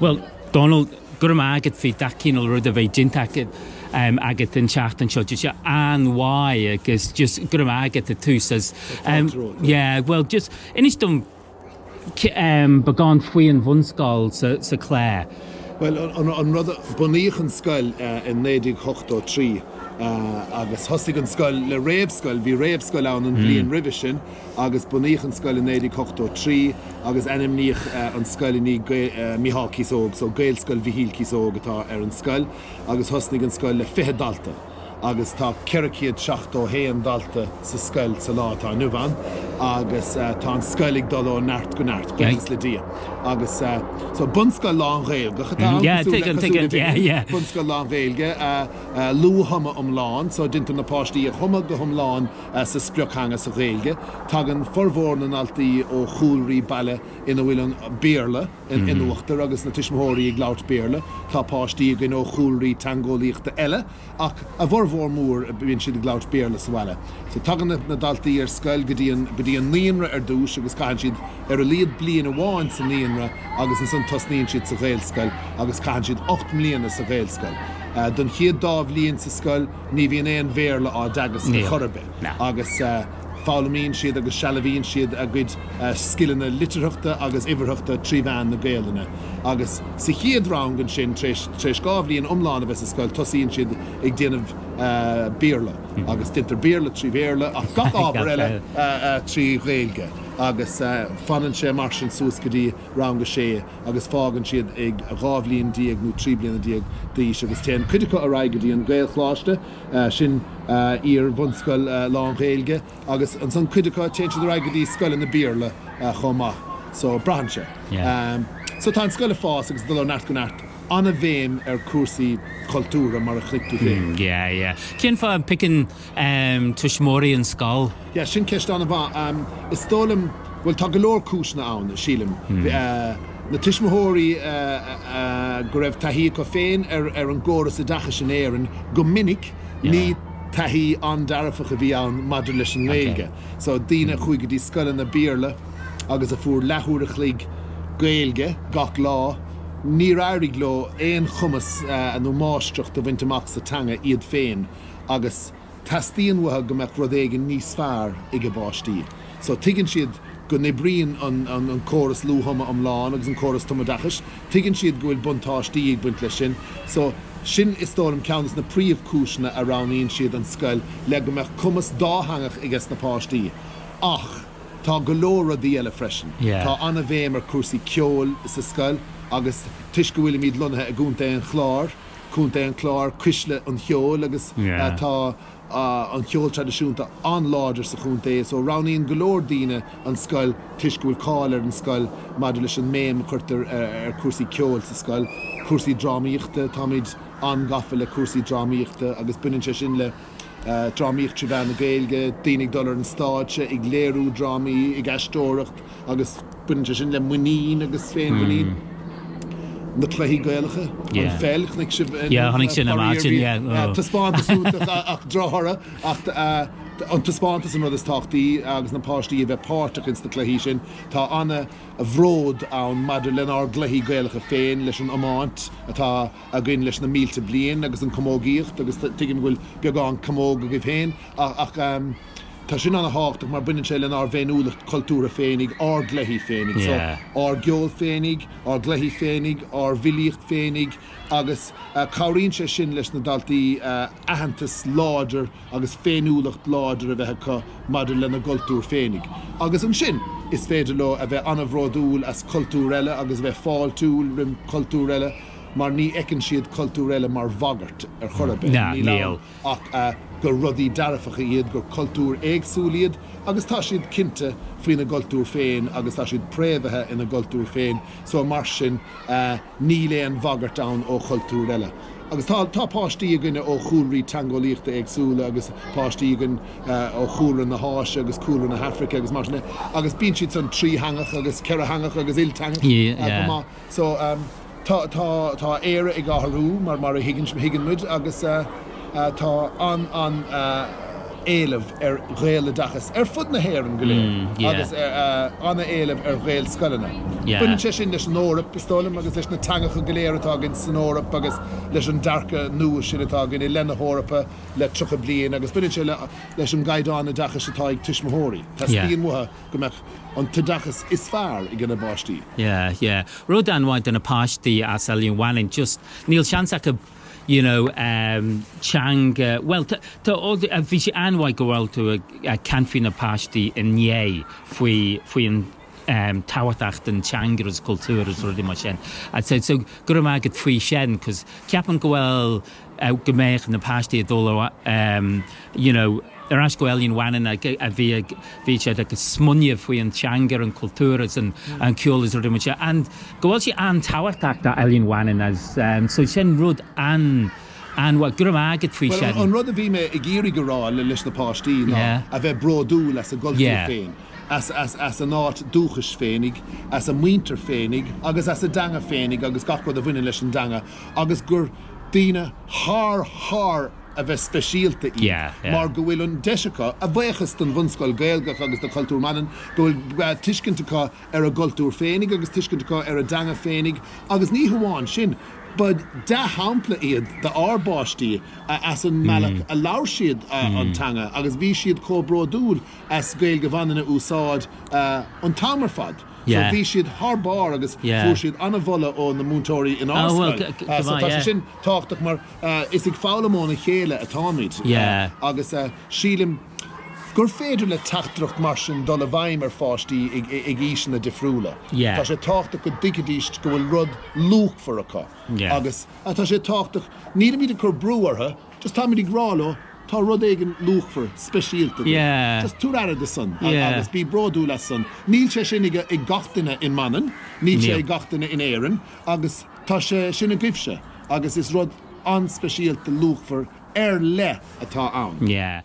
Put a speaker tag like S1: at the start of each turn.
S1: Well, Donal, gur agad fi dacin o rwyd a fe jintach agad yn siart yn sio, just anwai, agus just gur agad y tŵs as... Yeah, well, just, inis dom bagan fwy yn fwnsgol sa Clare.
S2: Well, on rud buníoch an scoil in 1983 agus hosig an scoil le réabhscoil, bhí réabhscoil ann an bhliain roimhe sin, agus buníoch an scoil in 1983 agus enimníoch an scoil in míthá císóg, so Gaeilge bhíhíl císóg atá an scoil, agus hosnig an scoil le fiche dalta. Agus tá ceiriciad seachtó héan dalta sa scoil sa lá tá nuhan, agus tá an scoilig dul ó neart go neart, bunas le dia. Agus, so bunscoil lá an Gaeilge, bunscoil lá an Gaeilge, lú huma lán, so dinta na páistí huma go lán sa spriochanga sa Gaeilge, tá an formhór an altaí ó chúlraí baile ina bhfuil an béarla in uachtar, agus na tuismóirí ag labhairt béarla, tá páistí gin ó chúlraí tangólaíochta eile, ach a bhór mór bhíonn siad ag labhairt béarla sa bhaile. So tagan na daltaí scoil go dtí an Nherin dúis, agus caitheann siad a líad bliain amháin sa Nherin, agus an san tosníonn siad sa Gaeilscoil, agus caitheann siad 8 mbliana sa Gaeilscoil. Don chiad 2 bliain sa scoil, ní bhíon éon béarla á dagas na chorbe. Agus fálamíonn siad agus sealamhíonn siad a gcuid skillanna litreachta agus iverachta tríbhean na Gaeilge. Agus sa chiad rangan sin treis 2 bliain umláin a bheits sa scoil, tosíonn siad ag déanamh béarla, agus dintar béarla trí béarla, ach gach ábhar eile trí Gaeilge. Agus fanan sé mar sin suas go dtí ranga sé, agus fágan siad ag 2 bliain diaag nó 3 bliain diaag díos, agus téan cuideacha a raig go dtí an Gaelchláiste sin ar bhunscoil lá an Gaeilge, agus an san cuideacha téan siad a raig go dtí scoil na béarla chomá, so brahanse. So tá an scoil fás agus dul neart go neart anna bhéim cuasaí cultúra mar a chlictú féin.
S1: Cén fá picin tuismóirí an scáil?
S2: Sin ceist anna bha. Is tólam, well, tá go leor cúisna ann sílim. Na tuismóirí go raibh taithí go féin ar an ggóras a dacha sin éireann go minic ní taithí an darafacha bhí ann maidir leis an Gaeilge. So dína chuig go dtí scoil na béarla agus a fuair leithúra chlig Gaeilge gach lá, ní rairigh lo éon chumas nó máisteach do bhaint amach sa tanga iad féin, agus tastíon watha go meach rud éigean níos fearr ag a báistí. So tuigeann siad go nibríonn an córas lúthama lán agus an córas tumadachas, tuigeann siad go bhfuil buntáistí ag buint lei sin. So sin is tólam ceannas na príomhcúisna a raníonn siad an scoil le go meach cumas dáthangach ag na páistí. Ach, tá go leor rudaí eile freisin. Tá anna bhéim ar cuasaí ceol sa scoil, agus tuis go bhfuil míad lonathe a gúnta an chláir, cuisle an cheol, agus tá an cheol tradiisiúnta an láidir sa chúnta, so raníonn go leor daoine an scoil tuis go bhfuil cáil ar an scoil maidir leis an méim chuirtar ar cuasaí ceol sa scoil, cuasaí drámaíochta, tá míad an gafa le cuasaí drámaíochta, agus buinneann sé sin le drámaíocht trí bhean na Gaeilge, daoine dul ar an stáitse ag léirú drámaí ag eistóireacht, agus buinneann sé sin le muín agus féin muín. Na cluichí Gaeilge, an féilch nig sibh...
S1: Tháinig sin amachtain,
S2: Taspáintas ach dráthra, ach an taspáintas an rud is táchtaí agus na páistí a bheith páirteach ins na cluichí sin, tá anna a bhród an maidir len ár gluichí Gaeilge féin leis an amáint atá a gcuin leis na mílte bliain agus an comógaíocht, agus tuigeann bhfuil beagán comóga go bhféin, ach tá sin anna háach mar buinneann sé len ár bhéinúlacht cultúra féinnig, ár gluichí féinnig, so ár geol féinnig, ár gluichí féinnig, ár bhilíocht féinnig, agus cabhríonn sé sin leis na daltaí aitheantas láidir agus féinúlacht láidir a bheith chu maidir lena cultúr féinnig. Agus an sin is féidir le a bheith anna bhródúil as cultúr eile agus bheith fáiltúil rim cultúr eile, mar ní ecann siad cultúr eile mar bhagart ar chorbe. Ach go rudaí darafacha iad gur cultúr éagsúil iad, agus tá siad cinnte faoin na cultúr féin, agus tá siad préomhathe ina cultúr féin, so mar sin ní léon bhagart ann ó cultúr eile. Agus tá páistí gine ó chúlraí tangólaíochta éagsúla, agus páistí gin ó chúlra na háise agus chúlra na Hafrica agus mar sin, agus bíonn siad san tríthangach agus ceithangach agus iltangach. So tá éire ag áthrú mar a higann muid, agus tá an éileh réile dachas fud na hAinifein go léir agus anna éileh réil scoilena. Buna sé sin leis an órap pistólam agus leis na tangacha go léir atá gin san órap agus leis an darcha nua sin atá gin I lena hórapa le trocha blian agus buna sé leis an gaidána dachas atá ag tuismóirí. Tá stíon mutha go meach an tadachas is fearr I gna báistí.
S1: Rud anhaid an na páistí as Elíon Mannin just níl seansach chang well to all the bhí sé anhaid go bhfuil tú a canfin na páistí in Nherin faoi an táhacht an teangaras cultúras rudí mar sin. I'd say so gur agad faoi sin cos ceapan go bhfuil goméich na páistí a dul as go Elíon Mannin a bhí sé ag smunne faoi an teangar an cultúras an ceolalas rudí mar sin. And go bhfuil sé an táhacht a Elíon Mannin as so sin rud an what gur agad faoi sin.
S2: An rud a bhí me I géirí go rá le leis na páistí a bheith broadú leis a gultúr féin. As an áit dúchas féinnig, as a muinter féinnig, agus as a danga féinnig, agus gachfud a bhuine leis an danga, agus gur daoine thar a bheith speisialta I. Mar go bhfuil an deisicha a bhéchas den bhunscoil Gaeilge agus de cultúr Mannin, go bhfuil tuiscinnteachá a gultúr féinnig, agus tuiscinnteachá a danga féinnig, agus ní hamháin sin. But da hampla iad the árbáistí as an meach a leabhar siad an tanga agus bhí siad cóbródúil as Gaeilge bhanna úsáid an tamar fad. So bhí siad thbár agus fuair siad anna bhola ó na múntóirí in ásáil. So tá sin táchtach mar is ag fálamóna chéile a támid. Agus sílim gur féidir le teachtracht mar sin dul a bhaim fáistí ag ísna difriúla. Tá sé táchtach go dicadíist go bhfuil rud lúch for acha. Agus tá sé táchtach ní míad chur brúartha, just tá míad grála tá rud éigen lúch for speisialta. Just tú ara de sun agus bí broadú le sun. Níl sé sin ag gachtainine in Mannin, níl sé ag gachtainine in Nherin, agus tá sé sin a gcuimhse, agus is rud an speisialta lúch for le atá ann.